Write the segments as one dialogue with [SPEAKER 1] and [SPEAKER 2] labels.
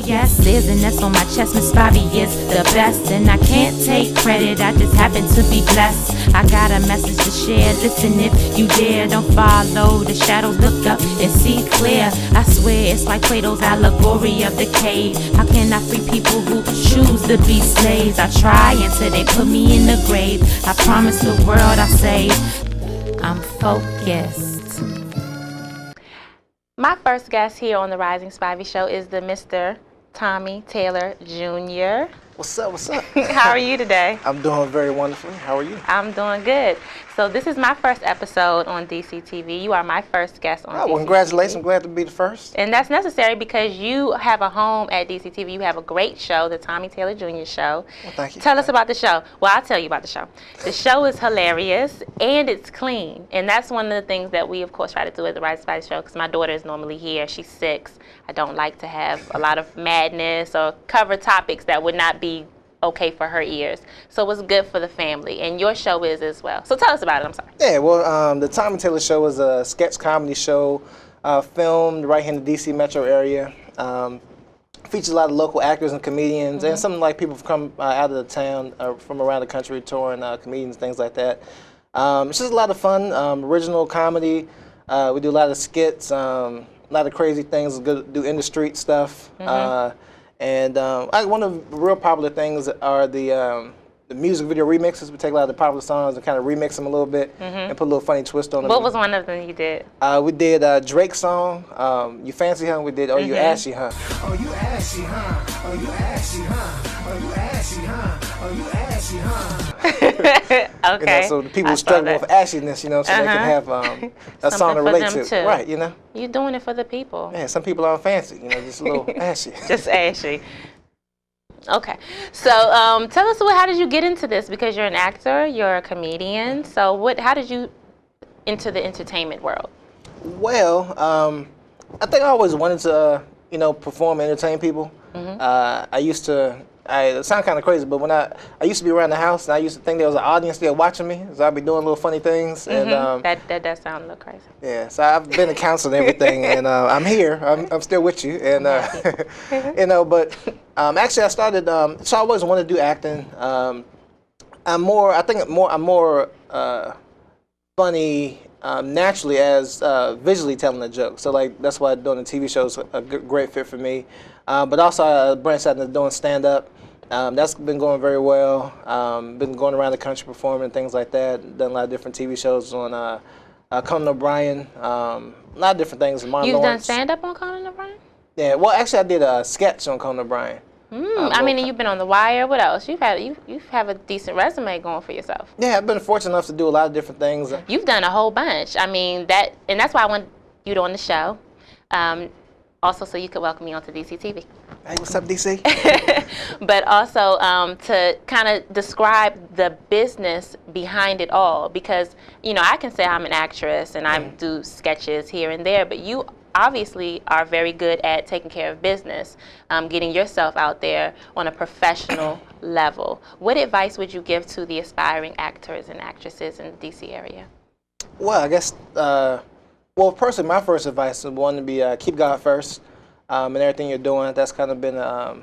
[SPEAKER 1] Yes, is, and that's on my chest. Miss Spivey is the best, and I can't take credit. I just happen to be blessed. I got a message to share. Listen if you dare. Don't follow the shadows. Look up and see clear. I swear it's like Plato's allegory of the cave. How can I free people who choose to be slaves? I try until they put me in the grave. I promise the world I save. I'm focused.
[SPEAKER 2] My first guest here on the Rising Spivey Show is the Mr. Tommy Taylor Jr.
[SPEAKER 3] What's up? What's up?
[SPEAKER 2] How are you today?
[SPEAKER 3] I'm doing very wonderfully. How are you?
[SPEAKER 2] I'm doing good. So this is my first episode on DCTV. You are my first guest on DCTV.
[SPEAKER 3] Well, congratulations. I'm glad to be the first.
[SPEAKER 2] And that's necessary because you have a home at DCTV. You have a great show, the Tommy Taylor Jr. Show.
[SPEAKER 3] Well, thank you.
[SPEAKER 2] Tell us about the show. Well, I'll tell you about the show. The show is hilarious and it's clean. And that's one of the things that we, of course, try to do at the Rising Spivey Show because my daughter is normally here. She's 6. I don't like to have a lot of madness or cover topics that would not be okay for her ears. So it's good for the family, and your show is as well. So tell us about it. I'm sorry.
[SPEAKER 3] Yeah, well, the Tommy Taylor Show is a sketch comedy show filmed right here in the DC metro area. Features a lot of local actors and comedians, and some like people from out of the town, from around the country, touring comedians, things like that. It's just a lot of fun, original comedy. We do a lot of skits, a lot of crazy things, do in the street stuff. And one of the real popular things are the music video remixes. We take a lot of the popular songs and kind of remix them a little bit and put a little funny twist on them.
[SPEAKER 2] What was one of them you did?
[SPEAKER 3] We did Drake's song, You Fancy Huh? We did Oh You Ashy Huh?
[SPEAKER 4] Oh you ashy huh? Oh you ashy huh? Oh you ashy huh? Oh you ashy huh?
[SPEAKER 2] Okay.
[SPEAKER 3] You know, so the people struggle with ashiness, you know, so they can have a song to relate to.
[SPEAKER 2] Too.
[SPEAKER 3] Right, you know.
[SPEAKER 2] You're doing it for the people.
[SPEAKER 3] Yeah, some people aren't fancy, you know, just a little ashy.
[SPEAKER 2] Just ashy. Okay, so tell us, how did you get into this? Because you're an actor, you're a comedian. So how did you into the entertainment world?
[SPEAKER 3] Well, I think I always wanted to, you know, perform and entertain people. I used to. It sounds kind of crazy, but when I used to be around the house, and I used to think there was an audience there watching me, so I'd be doing little funny things. And
[SPEAKER 2] that does sound a little crazy.
[SPEAKER 3] Yeah, so I've been to counseling and everything, and I'm here. I'm still with you, and you know. But actually, I started. So I always wanted to do acting. I'm more funny naturally as visually telling a joke. So like that's why doing the TV show is a great fit for me. But also I branched out into doing stand-up. That's been going very well. Been going around the country performing and things like that. Done a lot of different TV shows on Conan O'Brien. A lot of different things.
[SPEAKER 2] You've done stand-up on Conan O'Brien?
[SPEAKER 3] Yeah. Well, actually, I did a sketch on Conan O'Brien.
[SPEAKER 2] I mean, you've been on The Wire. What else? You have a decent resume going for yourself.
[SPEAKER 3] Yeah, I've been fortunate enough to do a lot of different things.
[SPEAKER 2] You've done a whole bunch. I mean, and that's why I want you on the show. Also, so you could welcome me onto DCTV.
[SPEAKER 3] Hey, what's up, DC?
[SPEAKER 2] But also to kind of describe the business behind it all, because you know I can say I'm an actress and I do sketches here and there, but you obviously are very good at taking care of business, getting yourself out there on a professional level. What advice would you give to the aspiring actors and actresses in the DC area?
[SPEAKER 3] Well, I guess. Well, personally, my first advice is one to be keep God first in everything you're doing. That's kind of been a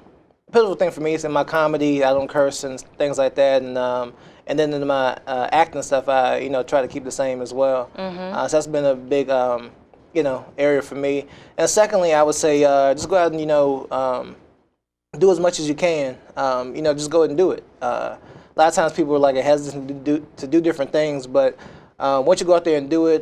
[SPEAKER 3] pivotal thing for me. It's in my comedy, I don't curse and things like that, and then in my acting stuff, I try to keep the same as well. So that's been a big area for me. And secondly, I would say just go out and do as much as you can. Just go ahead and do it. A lot of times people are like hesitant to do different things, but once you go out there and do it,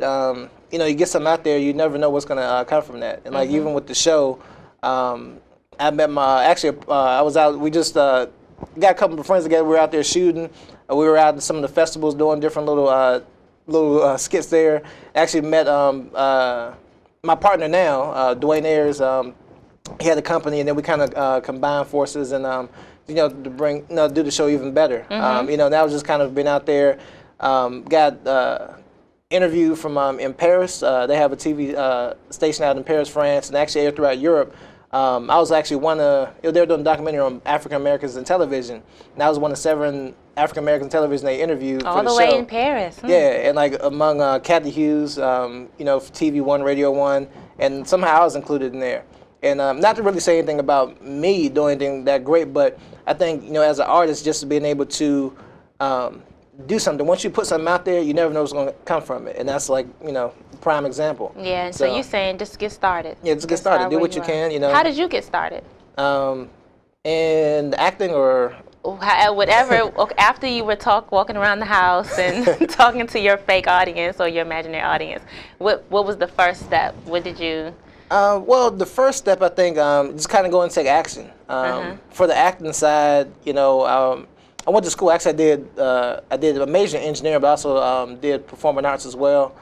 [SPEAKER 3] you get something out there, you never know what's going to come from that. And like even with the show, I met I was out, we just got a couple of friends together, we were out there shooting. We were out in some of the festivals doing different little skits there. Actually met my partner now, Dwayne Ayers. He had a company, and then we kind of combined forces and to bring do the show even better. That was just kind of been out there. Got interview from in Paris. They have a TV station out in Paris, France, and actually throughout Europe. I was actually they were doing a documentary on African Americans in television, and I was one of 7 African Americans in television they interviewed
[SPEAKER 2] all
[SPEAKER 3] for the
[SPEAKER 2] the
[SPEAKER 3] show.
[SPEAKER 2] way in Paris.
[SPEAKER 3] Yeah, and like among Kathy Hughes, for TV One, Radio One, and somehow I was included in there. And not to really say anything about me doing anything that great, but I think, you know, as an artist, just being able to do something. Once you put something out there, you never know what's going to come from it. And that's like, you know, prime example.
[SPEAKER 2] Yeah, so you're saying just get started.
[SPEAKER 3] Yeah, just get started. Do what you can, you know.
[SPEAKER 2] How did you get started?
[SPEAKER 3] In acting or?
[SPEAKER 2] Whatever, after you were walking around the house and talking to your fake audience or your imaginary audience, what was the first step? What did you?
[SPEAKER 3] Well, the first step, I think, just kind of go and take action. For the acting side, you know, I went to school. Actually, I did a major in engineering, but also did performing arts as well.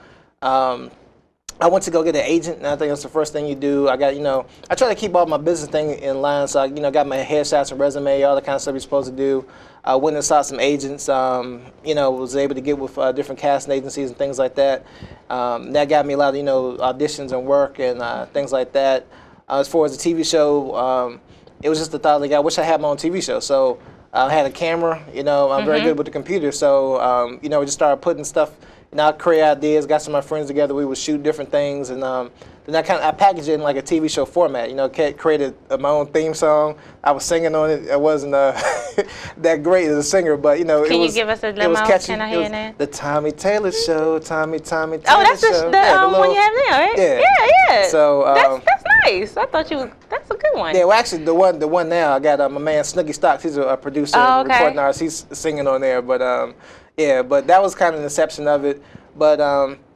[SPEAKER 3] I went to go get an agent, and I think that's the first thing you do. I got, you know, I try to keep all my business thing in line, so I, you know, got my headshots and resume, all the kind of stuff you're supposed to do. I went and saw some agents, you know, was able to get with different casting agencies and things like that. That got me a lot of, you know, auditions and work and things like that. As far as the TV show, it was just the thought, like, I wish I had my own TV show. So I had a camera, you know, I'm very good with the computer, so, you know, we just started putting stuff. Now I create ideas, got some of my friends together, we would shoot different things, and then I packaged it in like a TV show format, you know, created my own theme song. I was singing on it. I wasn't that great as a singer, but, you know,
[SPEAKER 2] Can you give us a demo?
[SPEAKER 3] It was catchy.
[SPEAKER 2] Can I hear that?
[SPEAKER 3] The Tommy Taylor Show, Tommy Taylor
[SPEAKER 2] that's
[SPEAKER 3] Show.
[SPEAKER 2] the one you have now, right? Yeah.
[SPEAKER 3] So
[SPEAKER 2] that's nice. I thought that's a good one.
[SPEAKER 3] Yeah, well, actually, the one now, I got my man Snooky Stocks. He's a producer and recording artist. He's singing on there, but yeah, but that was kind of an inception of it. But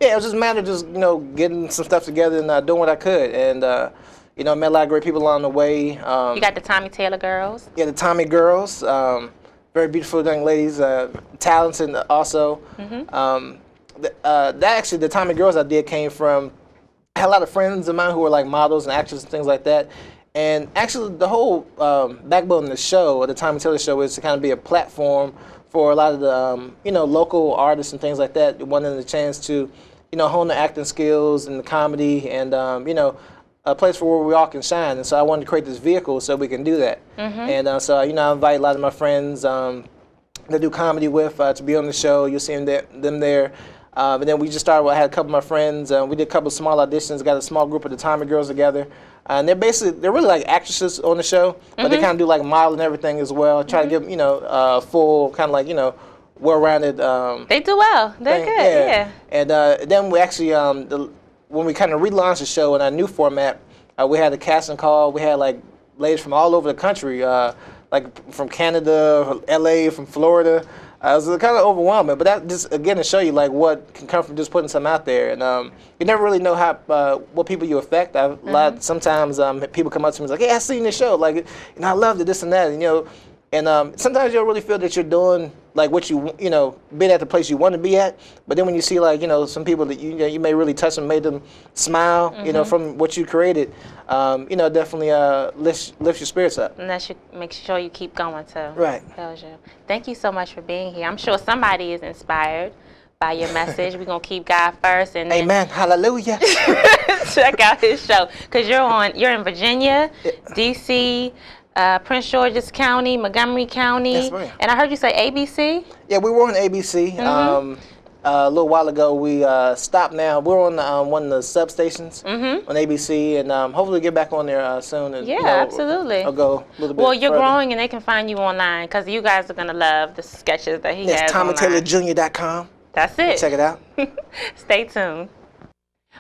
[SPEAKER 3] yeah, it was just a matter of just, you know, getting some stuff together and doing what I could, and you know, met a lot of great people along the way. You
[SPEAKER 2] got the Tommy Taylor girls.
[SPEAKER 3] Yeah, the Tommy girls, very beautiful young ladies, talented also. That actually, the Tommy girls I did came from. I had a lot of friends of mine who were like models and actors and things like that. And actually, the whole backbone of the show, the Tommy Taylor Show, is to kind of be a platform for a lot of the, you know, local artists and things like that, wanting the chance to, you know, hone their acting skills and the comedy and, you know, a place where we all can shine. And so I wanted to create this vehicle so we can do that. And so, you know, I invite a lot of my friends that do comedy with to be on the show. You'll see them there. And then we just started, I had a couple of my friends, we did a couple of small auditions, got a small group of the Tommy girls together. And they're really like actresses on the show, but they kind of do like model and everything as well. Try to give them, you know, full kind of like, you know, well-rounded.
[SPEAKER 2] They do well. They're good, yeah. And
[SPEAKER 3] then we actually, when we kind of relaunched the show in our new format, we had a casting call. We had like ladies from all over the country, like from Canada, LA, from Florida. It was kind of overwhelming, but that just, again, to show you like what can come from just putting something out there. And you never really know how what people you affect. Sometimes people come up to me and like, hey, I seen this show, like, you know, I loved it, this and that, and, you know, and sometimes you don't really feel that you're doing like what you know, being at the place you want to be at. But then when you see like, you know, some people that you may really touch them, made them smile, you know, from what you created, you know, definitely lifts your spirits up.
[SPEAKER 2] And that should make sure you keep going too.
[SPEAKER 3] Right.
[SPEAKER 2] Tells you. Thank you so much for being here. I'm sure somebody is inspired by your message. We're gonna keep God first, and then
[SPEAKER 3] amen, hallelujah.
[SPEAKER 2] check out his show, because you're in Virginia, DC. Prince George's County, Montgomery County,
[SPEAKER 3] yes, ma'am.
[SPEAKER 2] And I heard you say ABC?
[SPEAKER 3] Yeah, we were on ABC. A little while ago, we stopped now. We're on one of the substations on ABC, and hopefully get back on there soon. And,
[SPEAKER 2] yeah,
[SPEAKER 3] you know,
[SPEAKER 2] absolutely.
[SPEAKER 3] I'll go a little bit
[SPEAKER 2] Well, you're
[SPEAKER 3] further.
[SPEAKER 2] growing, and they can find you online, because you guys are going to love the sketches that he has online.
[SPEAKER 3] TommyTaylorJr.com.
[SPEAKER 2] That's it.
[SPEAKER 3] Check it out.
[SPEAKER 2] Stay tuned.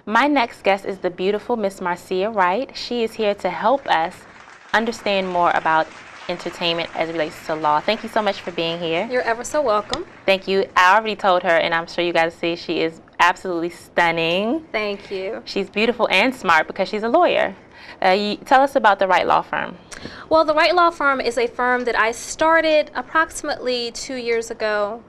[SPEAKER 2] My next guest is the beautiful Miss Marcia Wright. She is here to help us understand more about entertainment as it relates to law. Thank you so much for being here.
[SPEAKER 5] You're ever so welcome.
[SPEAKER 2] Thank you. I already told her, and I'm sure you guys see, she is absolutely stunning.
[SPEAKER 5] Thank you.
[SPEAKER 2] She's beautiful and smart because she's a lawyer. Tell us about the Wright Law Firm.
[SPEAKER 5] Well, the Wright Law Firm is a firm that I started approximately 2 years ago.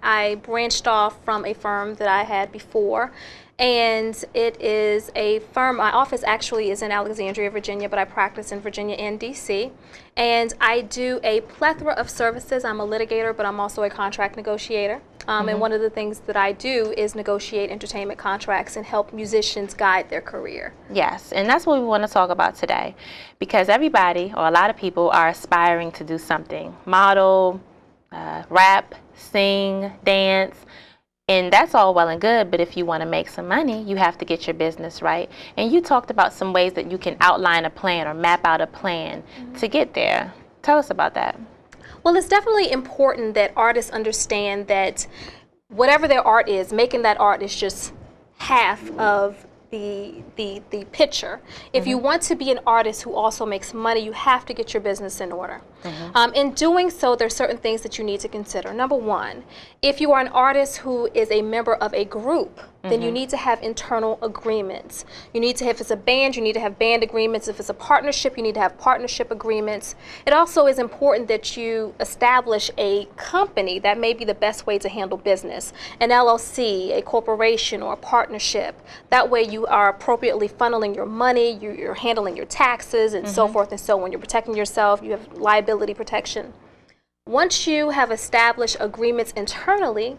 [SPEAKER 5] I branched off from a firm that I had before, and it is a firm. My office actually is in Alexandria, Virginia, but I practice in Virginia and DC. And I do a plethora of services. I'm a litigator, but I'm also a contract negotiator. And one of the things that I do is negotiate entertainment contracts and help musicians guide their career.
[SPEAKER 2] Yes, and that's what we want to talk about today, because everybody, or a lot of people, are aspiring to do something. Model, rap, sing, dance. And that's all well and good, but if you want to make some money, you have to get your business right. And you talked about some ways that you can outline a plan or map out a plan to get there. Tell us about that.
[SPEAKER 5] Well, it's definitely important that artists understand that whatever their art is, making that art is just half of the picture. If you want to be an artist who also makes money, you have to get your business in order. In doing so, there's certain things that you need to consider. Number one, if you are an artist who is a member of a group, then you need to have internal agreements. You need to, if it's a band, you need to have band agreements. If it's a partnership, you need to have partnership agreements. It also is important that you establish a company. That may be the best way to handle business. An LLC, a corporation, or a partnership. That way you are appropriately funneling your money, you're handling your taxes, and so forth and so on. You're protecting yourself, you have liability protection. Once you have established agreements internally,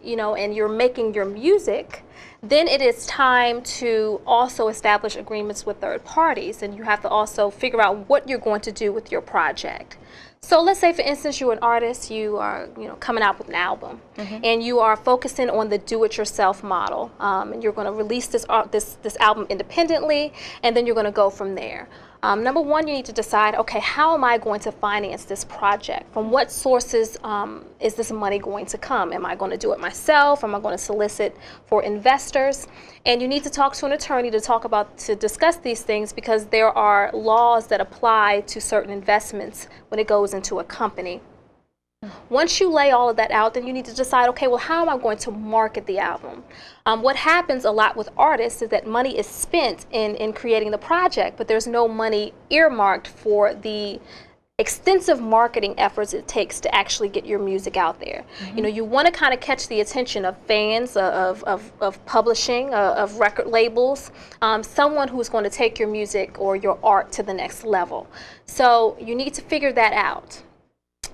[SPEAKER 5] you know, and you're making your music, then it is time to also establish agreements with third parties, and you have to also figure out what you're going to do with your project. So let's say, for instance, you're an artist, you are, you know, coming out with an album, and you are focusing on the do-it-yourself model, and you're going to release this album independently, and then you're going to go from there. Number one, you need to decide, okay, how am I going to finance this project? From what sources is this money going to come? Am I going to do it myself? Am I going to solicit for investors? And you need to talk to an attorney to discuss these things, because there are laws that apply to certain investments when it goes into a company. Once you lay all of that out, then you need to decide, okay, well, how am I going to market the album? What happens a lot with artists is that money is spent in creating the project, but there's no money earmarked for the extensive marketing efforts it takes to actually get your music out there. You know, you want to kind of catch the attention of fans, of publishing, of record labels, someone who's going to take your music or your art to the next level. So you need to figure that out.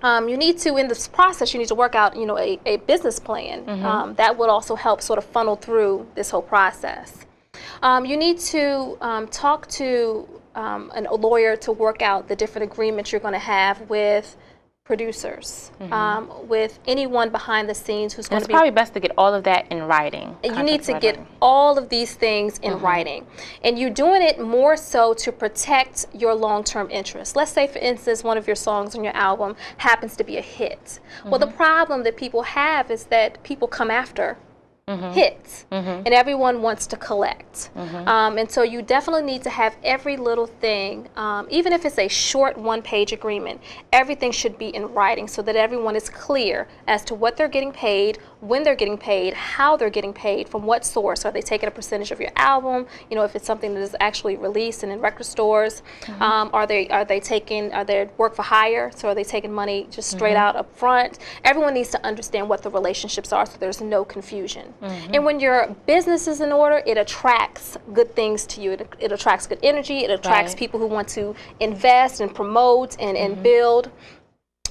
[SPEAKER 5] You need to, in this process, you need to work out, you know, a business plan. That would also help sort of funnel through this whole process. You need to talk to a lawyer to work out the different agreements you're going to have with producers, with anyone behind the scenes who's going to be.
[SPEAKER 2] It's probably best to get all of that in writing.
[SPEAKER 5] You need to get all of these things in writing. And you're doing it more so to protect your long-term interests. Let's say, for instance, one of your songs on your album happens to be a hit. Well, the problem that people have is that people come after hits, and everyone wants to collect. And so you definitely need to have every little thing, even if it's a short one-page agreement, everything should be in writing so that everyone is clear as to what they're getting paid, when they're getting paid, how they're getting paid, from what source. Are they taking a percentage of your album? You know, if it's something that is actually released and in record stores, are they work for hire? So are they taking money just straight out up front? Everyone needs to understand what the relationships are so there's no confusion. And when your business is in order, it attracts good things to you. It attracts good energy. It attracts people who want to invest and promote and build.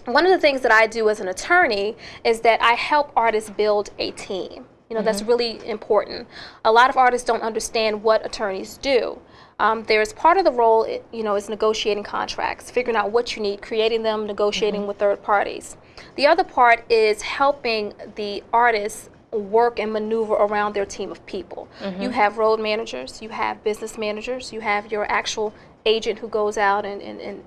[SPEAKER 5] One of the things that I do as an attorney is that I help artists build a team. You know, that's really important. A lot of artists don't understand what attorneys do. There's part of the role, you know, is negotiating contracts, figuring out what you need, creating them, negotiating with third parties. The other part is helping the artists work and maneuver around their team of people. You have road managers, you have business managers, you have your actual agent who goes out and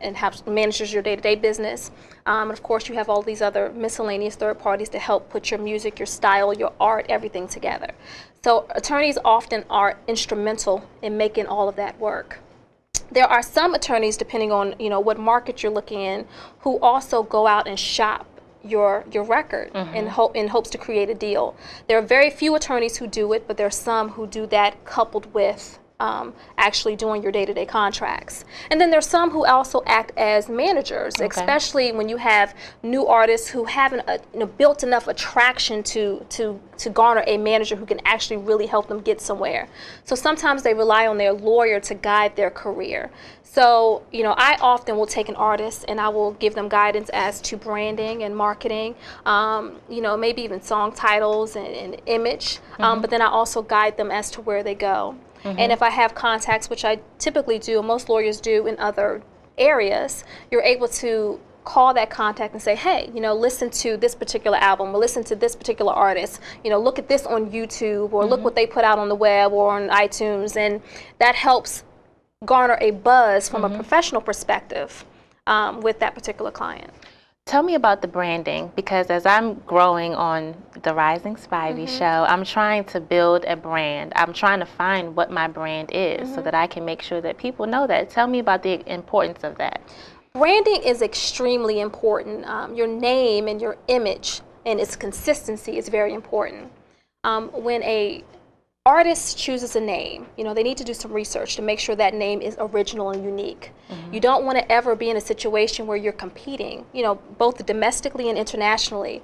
[SPEAKER 5] manages your day-to-day business. And of course, you have all these other miscellaneous third parties to help put your music, your style, your art, everything together. So attorneys often are instrumental in making all of that work. There are some attorneys, depending on, you know, what market you're looking in, who also go out and shop your record in hopes to create a deal. There are very few attorneys who do it, but there are some who do that coupled with actually doing your day-to-day contracts. And then there's some who also act as managers, especially when you have new artists who haven't built enough attraction to garner a manager who can actually really help them get somewhere. So sometimes they rely on their lawyer to guide their career. So, you know, I often will take an artist and I will give them guidance as to branding and marketing, you know, maybe even song titles and image, but then I also guide them as to where they go. And if I have contacts, which I typically do, and most lawyers do in other areas, you're able to call that contact and say, hey, listen to this particular album, or listen to this particular artist, look at this on YouTube, or look what they put out on the web or on iTunes. And that helps garner a buzz from a professional perspective with that particular client.
[SPEAKER 2] Tell me about the branding, because as I'm growing on the Rising Spivey show, I'm trying to build a brand. I'm trying to find what my brand is so that I can make sure that people know that. Tell me about the importance of that.
[SPEAKER 5] Branding is extremely important. Your name and your image and its consistency is very important. When a artist chooses a name, they need to do some research to make sure that name is original and unique. You don't want to ever be in a situation where you're competing, both domestically and internationally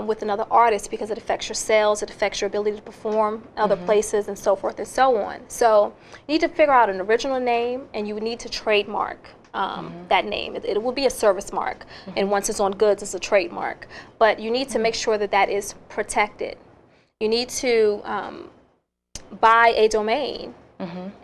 [SPEAKER 5] with another artist, because it affects your sales, it affects your ability to perform other places, and so forth and so on. So you need to figure out an original name, and you need to trademark that name. It will be a service mark, and once it's on goods, it's a trademark. But you need to make sure that that is protected. You need to buy a domain,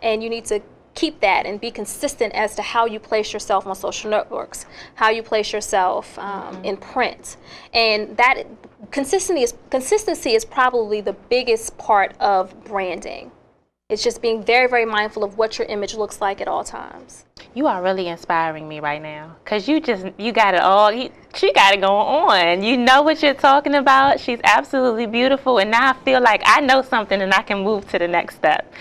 [SPEAKER 5] and you need to keep that and be consistent as to how you place yourself on social networks, how you place yourself in print. And that consistency is probably the biggest part of branding. It's just being very, very mindful of what your image looks like at all times.
[SPEAKER 2] You are really inspiring me right now, because you got it all. She got it going on. You know what you're talking about. She's absolutely beautiful, and now I feel like I know something and I can move to the next step.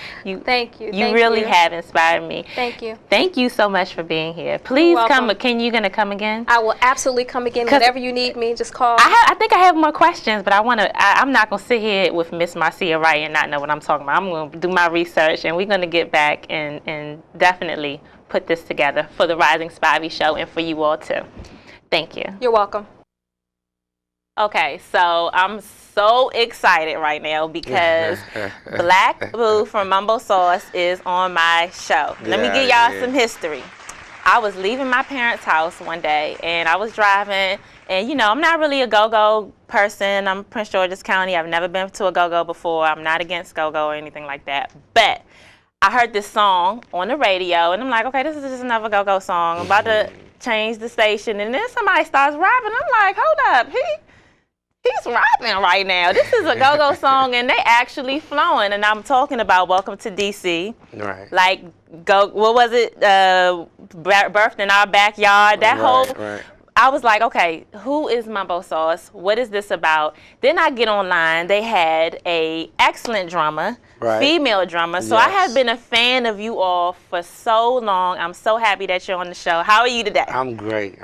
[SPEAKER 5] Thank you.
[SPEAKER 2] You really have inspired me.
[SPEAKER 5] Thank you.
[SPEAKER 2] Thank you so much for being here. Please come. You gonna come again?
[SPEAKER 5] I will absolutely come again. Whenever you need me, just call.
[SPEAKER 2] I think I have more questions, but I'm not gonna sit here with Miss Marcia Wright and not know what I'm talking about. I'm gonna do my research, and we're gonna get back and definitely put this together for the Rising Spivey show and for you all too. Thank you.
[SPEAKER 5] You're welcome.
[SPEAKER 2] Okay, so I'm so excited right now because Black Boo from Mambo Sauce is on my show. Let me give y'all some history. I was leaving my parents' house one day, and I was driving, and I'm not really a go-go person. I'm Prince George's County. I've never been to a go-go before. I'm not against go-go or anything like that, but I heard this song on the radio, and I'm like, okay, this is just another go-go song. I'm about to change the station, and then somebody starts rapping. I'm like, hold up, he's rapping right now. This is a go-go song, and they actually flowing. And I'm talking about Welcome to DC.
[SPEAKER 6] Right.
[SPEAKER 2] Like, what was it? Birthed in Our Backyard. That
[SPEAKER 6] right.
[SPEAKER 2] I was like, okay, who is Mambo Sauce? What is this about? Then I get online. They had a excellent drummer, female drummer. So I have been a fan of you all for so long. I'm so happy that you're on the show. How are you today?
[SPEAKER 6] I'm great.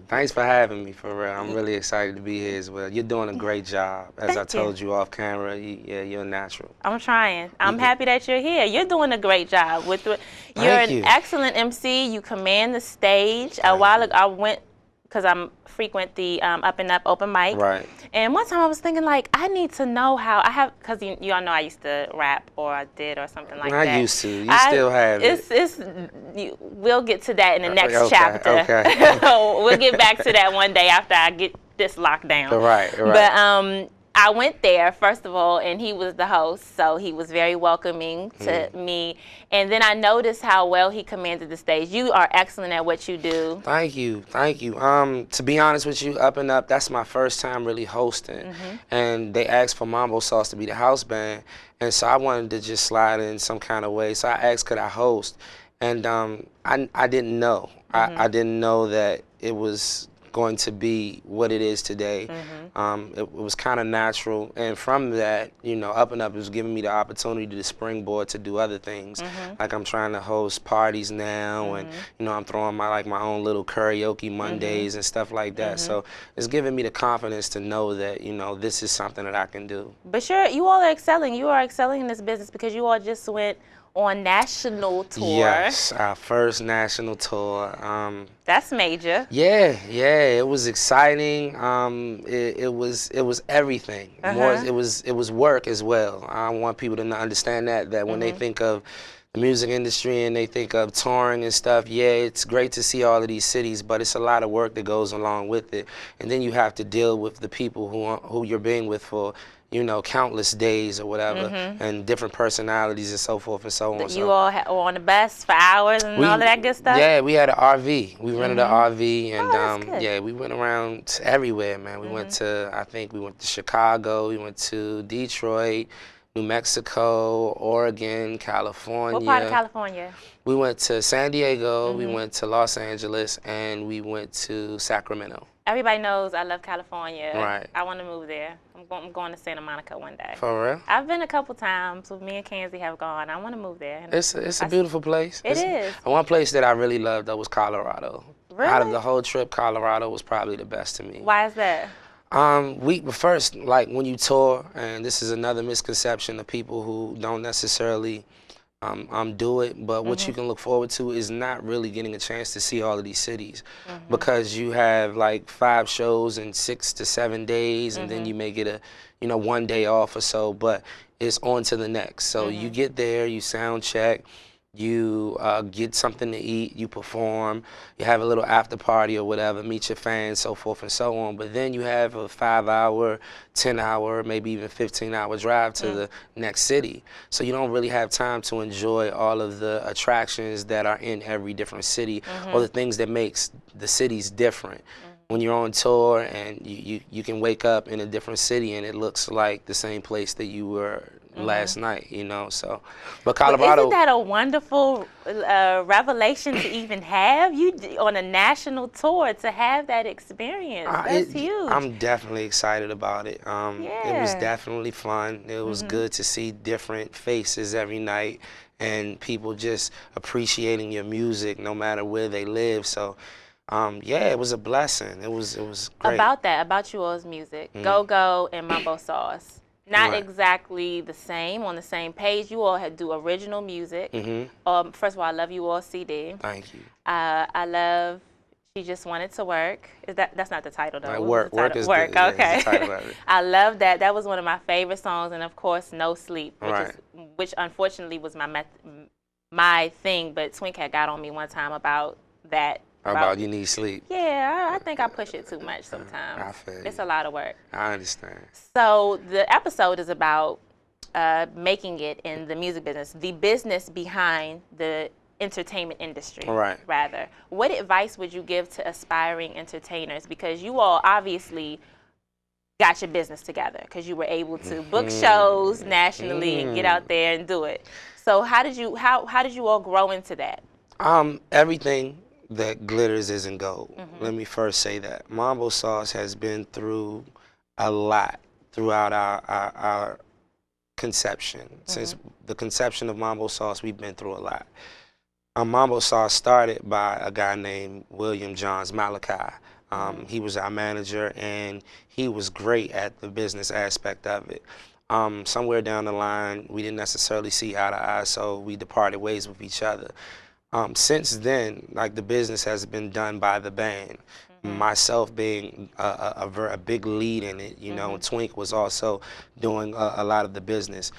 [SPEAKER 6] Thanks for having me, for real. I'm really excited to be here as well. You're doing a great job. As I told you off camera, you're natural.
[SPEAKER 2] I'm trying. I'm happy that you're here. You're doing a great job. You're an excellent MC. You command the stage. A while ago, I went, because I frequent the Up and Up open mic. Right. And one time I was thinking, like, I need to know how because you all know I used to rap, or I did, or something like that.
[SPEAKER 6] I used to. You still have it.
[SPEAKER 2] We'll get to that in the next chapter. Okay. We'll get back to that one day after I get this locked down.
[SPEAKER 6] Right.
[SPEAKER 2] But I went there, first of all, and he was the host, so he was very welcoming to me. And then I noticed how well he commanded the stage. You are excellent at what you do.
[SPEAKER 6] Thank you. To be honest with you, Up and Up, that's my first time really hosting. And they asked for Mambo Sauce to be the house band. And so I wanted to just slide in some kind of way. So I asked, could I host? And I didn't know. I didn't know that it was going to be what it is today. It was kind of natural, and from that, Up and Up was giving me the opportunity to springboard to do other things. Like I'm trying to host parties now, and I'm throwing my own little karaoke Mondays and stuff like that. So it's giving me the confidence to know that this is something that I can do.
[SPEAKER 2] But you all are excelling. You are excelling in this business because you all just went on national tour.
[SPEAKER 6] Yes, our first national tour.
[SPEAKER 2] That's major.
[SPEAKER 6] Yeah, it was exciting. It was everything. It was work as well. I want people to understand that when they think of the music industry and they think of touring and stuff, yeah, it's great to see all of these cities, but it's a lot of work that goes along with it. And then you have to deal with the people who you're being with for, you know, countless days or whatever, and different personalities and so forth and so on.
[SPEAKER 2] You all were on the bus for hours and all of that good stuff?
[SPEAKER 6] Yeah, we had an RV. We rented an RV, and
[SPEAKER 2] that's good.
[SPEAKER 6] yeah, we went around everywhere, man. We went to, I think we went to Chicago, we went to Detroit, New Mexico, Oregon, California.
[SPEAKER 2] What part of California?
[SPEAKER 6] We went to San Diego, we went to Los Angeles, and we went to Sacramento.
[SPEAKER 2] Everybody knows I love California.
[SPEAKER 6] Right.
[SPEAKER 2] I want to move there. I'm going to Santa Monica one day.
[SPEAKER 6] For real?
[SPEAKER 2] I've been a couple times. With me and Kenzie have gone. I want to move there.
[SPEAKER 6] It's a beautiful place.
[SPEAKER 2] It is.
[SPEAKER 6] One place that I really loved though was Colorado.
[SPEAKER 2] Really?
[SPEAKER 6] Out of the whole trip, Colorado was probably the best to me.
[SPEAKER 2] Why is that?
[SPEAKER 6] First, like when you tour, and this is another misconception of people who don't necessarily do it, but what you can look forward to is not really getting a chance to see all of these cities because you have like 5 shows in 6 to 7 days, and then you may get a, you know, 1 day off or so, but it's on to the next. So you get there, you sound check, you get something to eat, you perform, you have a little after party or whatever, meet your fans, so forth and so on. But then you have a 5-hour, 10-hour, maybe even 15-hour drive to the next city. So you don't really have time to enjoy all of the attractions that are in every different city or the things that makes the cities different. When you're on tour and you can wake up in a different city and it looks like the same place that you were last night, you know. So, but Colorado.
[SPEAKER 2] Isn't that a wonderful revelation to even have? You on a national tour to have that experience. That's huge.
[SPEAKER 6] I'm definitely excited about it. It was definitely fun. It was good to see different faces every night and people just appreciating your music no matter where they live. So. Yeah, it was a blessing. It was great.
[SPEAKER 2] About you all's music, Go Go and Mambo Sauce. Not
[SPEAKER 6] Right.
[SPEAKER 2] exactly the same, on the same page. You all had do original music. First of all, I love you all CD.
[SPEAKER 6] Thank you.
[SPEAKER 2] I love She Just Wanted to Work. That's not the title though.
[SPEAKER 6] Right,
[SPEAKER 2] What was
[SPEAKER 6] work
[SPEAKER 2] the
[SPEAKER 6] is
[SPEAKER 2] title?
[SPEAKER 6] the,
[SPEAKER 2] Okay.
[SPEAKER 6] is the title of it.
[SPEAKER 2] I love that. That was one of my favorite songs, and of course, No Sleep,
[SPEAKER 6] Right.
[SPEAKER 2] which unfortunately was my thing. But Twink had got on me one time about that.
[SPEAKER 6] About you need sleep.
[SPEAKER 2] Yeah, I think I push it too much sometimes.
[SPEAKER 6] I feel you.
[SPEAKER 2] It's a lot of work.
[SPEAKER 6] I understand.
[SPEAKER 2] So the episode is about making it in the music business, the business behind the entertainment industry.
[SPEAKER 6] Right.
[SPEAKER 2] Rather, what advice would you give to aspiring entertainers? Because you all obviously got your business together because you were able to book shows nationally and get out there and do it. So how did you all grow into that?
[SPEAKER 6] Everything that glitters isn't gold. Let me first say that. Mambo Sauce has been through a lot throughout our conception. Since the conception of Mambo Sauce, we've been through a lot. Mambo Sauce started by a guy named William Johns Malachi. He was our manager, and he was great at the business aspect of it. Somewhere down the line, we didn't necessarily see eye to eye, so we departed ways with each other. Since then, like, the business has been done by the band. Myself being a big lead in it, you know, Twink was also doing a lot of the business.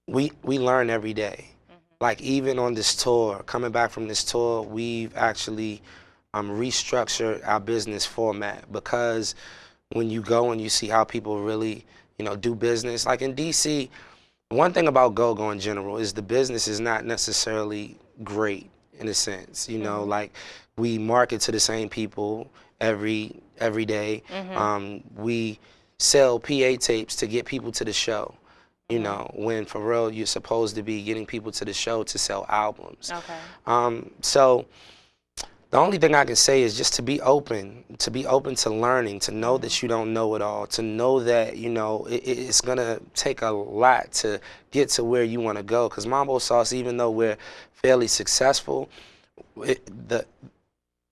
[SPEAKER 6] We learn every day. Like, even on this tour, coming back from this tour, we've actually restructured our business format, because when you go and you see how people really, you know, do business, like in DC, one thing about Go-Go in general is the business is not necessarily great in a sense, you know, like we market to the same people every day. We sell PA tapes to get people to the show, you know, when for real you're supposed to be getting people to the show to sell albums. So the only thing I can say is just to be open to learning, to know that you don't know it all, to know that, you know, it's going to take a lot to get to where you want to go. Because Mambo Sauce, even though we're fairly successful,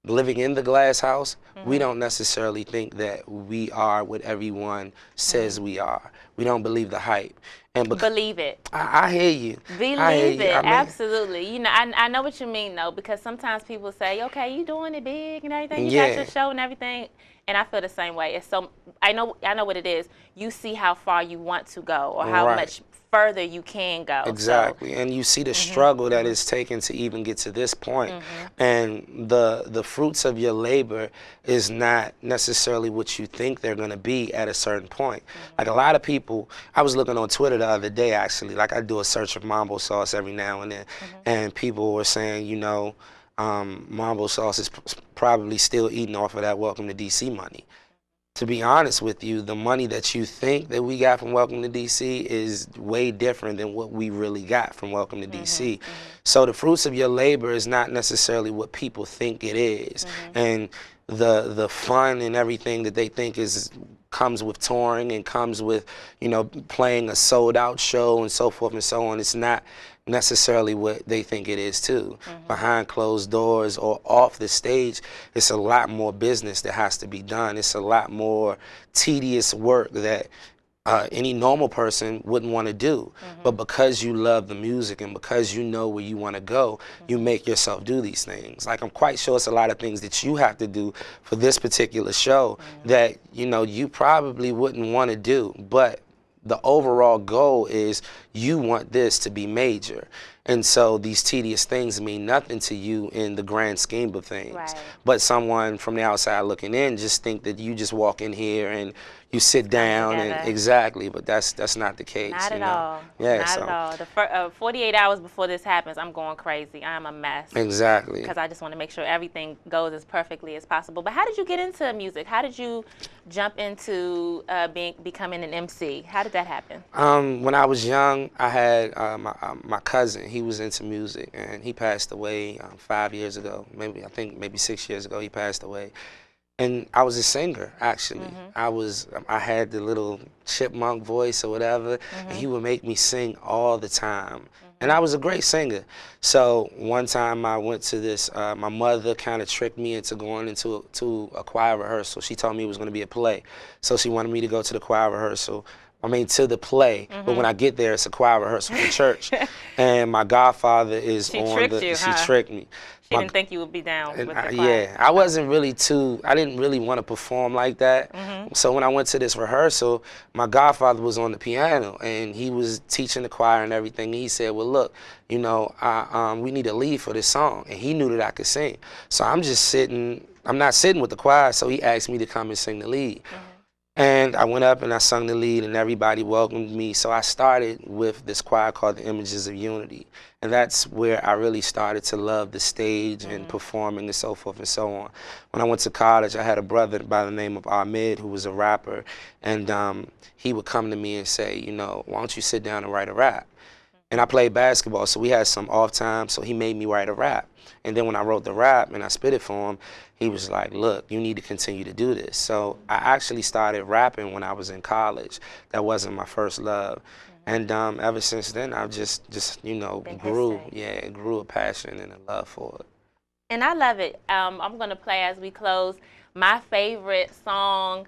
[SPEAKER 6] living in the glass house, we don't necessarily think that we are what everyone says we are. We don't believe the hype. And
[SPEAKER 2] believe it.
[SPEAKER 6] I hear you.
[SPEAKER 2] Believe it, absolutely. You know, I know what you mean though, because sometimes people say, okay, you doing it big and everything, you got your show and everything, And I feel the same way. It's so I know what it is. You see how far you want to go, or how much further you can go.
[SPEAKER 6] Exactly. So, and you see the struggle that it's taken to even get to this point. And the fruits of your labor is not necessarily what you think they're going to be at a certain point. Like a lot of people, I was looking on Twitter the other day actually, like I do a search of Mambo Sauce every now and then, and people were saying, you know, Mambo Sauce is probably still eating off of that Welcome to DC money. To be honest with you, the money that you think that we got from Welcome to DC is way different than what we really got from Welcome to DC. So the fruits of your labor is not necessarily what people think it is. And the fun and everything that they think comes with touring and comes with, you know, playing a sold out show and so forth and so on. It's not necessarily what they think it is too. Behind closed doors or off the stage, it's a lot more business that has to be done. It's a lot more tedious work that any normal person wouldn't want to do. But because you love the music and because you know where you want to go, you make yourself do these things. Like I'm quite sure it's a lot of things that you have to do for this particular show that, you know, you probably wouldn't want to do, but the overall goal is you want this to be major. And so these tedious things mean nothing to you in the grand scheme of things. But someone from the outside looking in just think that you just walk in here and you sit down and exactly, but that's not the case.
[SPEAKER 2] Not at all.
[SPEAKER 6] Yeah,
[SPEAKER 2] not at all. The 48 hours before this happens, I'm going crazy. I'm a mess.
[SPEAKER 6] Exactly.
[SPEAKER 2] Because I just want to make sure everything goes as perfectly as possible. But how did you get into music? How did you jump into becoming an MC? How did that happen?
[SPEAKER 6] When I was young, I had my cousin. He was into music, and he passed away 5 years ago. I think maybe 6 years ago he passed away. And I was a singer, actually. I had the little chipmunk voice or whatever, and he would make me sing all the time. And I was a great singer. So one time I went to this, my mother kind of tricked me into going into a choir rehearsal. She told me it was going to be a play. So she wanted me to go to the choir rehearsal. To the play, but when I get there, it's a choir rehearsal for church. And my godfather is
[SPEAKER 2] She tricked me. She didn't think you would be down with the choir.
[SPEAKER 6] Yeah, I wasn't really I didn't really want to perform like that. So when I went to this rehearsal, my godfather was on the piano and he was teaching the choir and everything. And he said, well, look, you know, we need a lead for this song. And he knew that I could sing. So I'm just sitting, I'm not sitting with the choir, so he asked me to come and sing the lead. And I went up and I sung the lead and everybody welcomed me. So I started with this choir called the Images of Unity. And that's where I really started to love the stage and performing and so forth and so on. When I went to college, I had a brother by the name of Ahmed who was a rapper. And he would come to me and say, you know, why don't you sit down and write a rap? And I played basketball, so we had some off time, so he made me write a rap. And then when I wrote the rap and I spit it for him, he was like, look, you need to continue to do this. So I actually started rapping when I was in college. That wasn't my first love. And ever since then, I've just you know, grew a passion and a love for it.
[SPEAKER 2] And I love it. I'm going to play as we close my favorite song.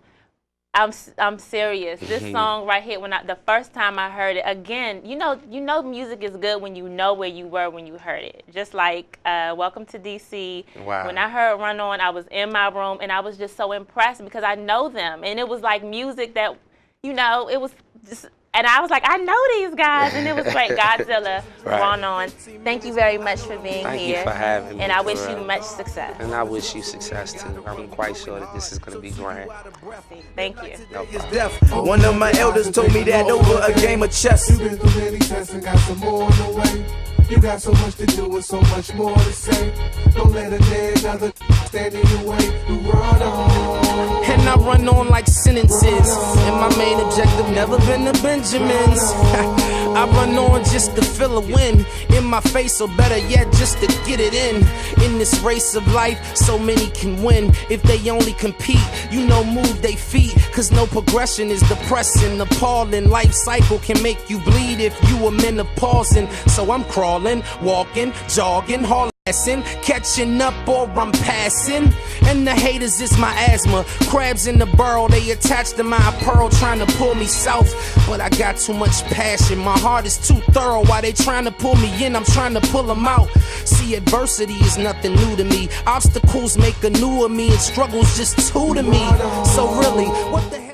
[SPEAKER 2] I'm serious. This song right here, the first time I heard it, again, you know music is good when you know where you were when you heard it. Just like Welcome to DC.
[SPEAKER 6] Wow.
[SPEAKER 2] When I heard Run On, I was in my room and I was just so impressed because I know them. And it was like music that, you know, it was just, and I was like, I know these guys, and it was great. Godzilla, Run On. Thank you very much for being here.
[SPEAKER 6] Thank you for having me.
[SPEAKER 2] And I wish you much success.
[SPEAKER 6] And I wish you success too. I'm quite sure that this is going to be grand.
[SPEAKER 2] Thank you.
[SPEAKER 6] No problem.
[SPEAKER 7] One of my elders told me that over a game of chess.
[SPEAKER 4] You been through many tests and got some more on the way. You got so much to do and so much more to say. Don't let another stand in your way. You run on.
[SPEAKER 7] And I run on like sentences. And my main objective never been the Benjamins. I run on just to feel a win in my face, or better yet, just to get it in. In this race of life, so many can win if they only compete. You know, move they feet, cause no progression is depressing. Appalling life cycle can make you bleed if you are menopausing. So I'm crawling, walking, jogging, hauling, catching up or I'm passing. And the haters is my asthma. Crabs in the burrow, they attached to my pearl, trying to pull me south. But I got too much passion, my heart is too thorough. While they trying to pull me in, I'm trying to pull them out. See, See, adversity is nothing new to me. Obstacles make a new of me, and struggles just two to me. So really, what the hell?